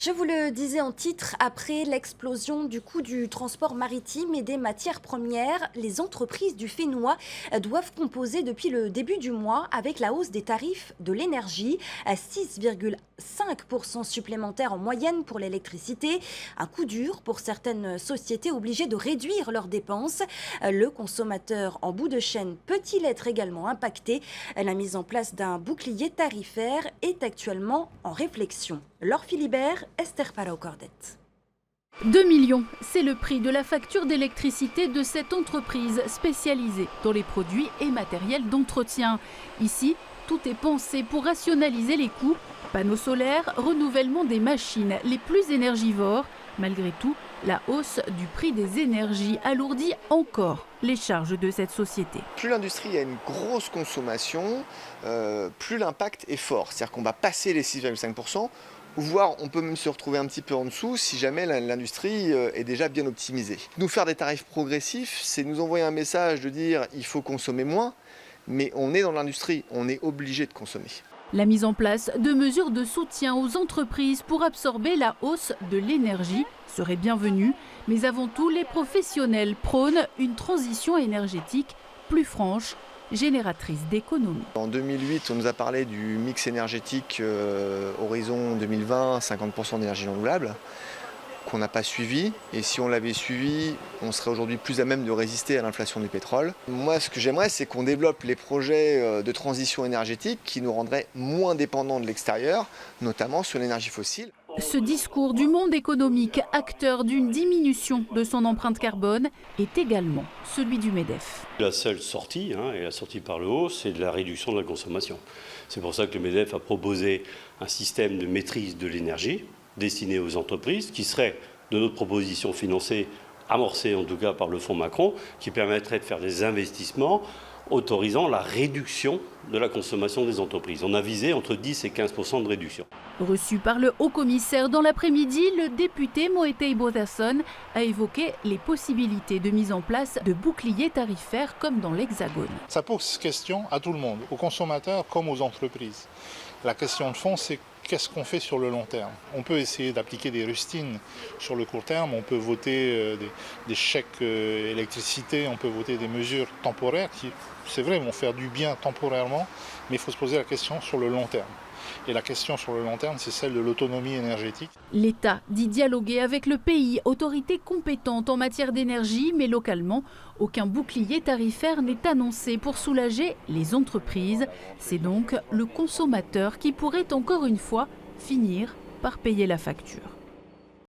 Je vous le disais en titre, après l'explosion du coût du transport maritime et des matières premières, les entreprises du Fénois doivent composer depuis le début du mois avec la hausse des tarifs de l'énergie à 6,5% supplémentaires en moyenne pour l'électricité. Un coup dur pour certaines sociétés obligées de réduire leurs dépenses. Le consommateur en bout de chaîne peut-il être également impacté? La mise en place d'un bouclier tarifaire est actuellement en réflexion. Laure Philibert, Esther Palau-Cordette. 2 millions, c'est le prix de la facture d'électricité de cette entreprise spécialisée dans les produits et matériels d'entretien. Ici, tout est pensé pour rationaliser les coûts. Panneaux solaires, renouvellement des machines les plus énergivores. Malgré tout, la hausse du prix des énergies alourdit encore les charges de cette société. Plus l'industrie a une grosse consommation, plus l'impact est fort. C'est-à-dire qu'on va passer les 6,5%. Voire on peut même se retrouver un petit peu en dessous si jamais l'industrie est déjà bien optimisée. Nous faire des tarifs progressifs, c'est nous envoyer un message de dire il faut consommer moins, mais on est dans l'industrie, on est obligé de consommer. La mise en place de mesures de soutien aux entreprises pour absorber la hausse de l'énergie serait bienvenue, mais avant tout les professionnels prônent une transition énergétique plus franche, génératrice d'économie. En 2008, on nous a parlé du mix énergétique horizon 2020, 50% d'énergie renouvelable, qu'on n'a pas suivi. Et si on l'avait suivi, on serait aujourd'hui plus à même de résister à l'inflation du pétrole. Moi, ce que j'aimerais, c'est qu'on développe les projets de transition énergétique qui nous rendraient moins dépendants de l'extérieur, notamment sur l'énergie fossile. Ce discours du monde économique, acteur d'une diminution de son empreinte carbone, est également celui du MEDEF. La seule sortie, et la sortie par le haut, c'est de la réduction de la consommation. C'est pour ça que le MEDEF a proposé un système de maîtrise de l'énergie destiné aux entreprises, qui serait, de notre proposition, financé, amorcé en tout cas par le fonds Macron, qui permettrait de faire des investissements autorisant la réduction de la consommation des entreprises. On a visé entre 10 et 15% de réduction. Reçu par le haut-commissaire dans l'après-midi, le député Moetei Botasson a évoqué les possibilités de mise en place de boucliers tarifaires comme dans l'Hexagone. Ça pose question à tout le monde, aux consommateurs comme aux entreprises. La question de fond, c'est qu'est-ce qu'on fait sur le long terme? On peut essayer d'appliquer des rustines sur le court terme, on peut voter des chèques électricité, on peut voter des mesures temporaires qui, c'est vrai, vont faire du bien temporairement, mais il faut se poser la question sur le long terme. Et la question sur le long terme, c'est celle de l'autonomie énergétique. L'État dit dialoguer avec le pays, autorité compétente en matière d'énergie, mais localement, aucun bouclier tarifaire n'est annoncé pour soulager les entreprises. C'est donc le consommateur qui pourrait encore une fois finir par payer la facture.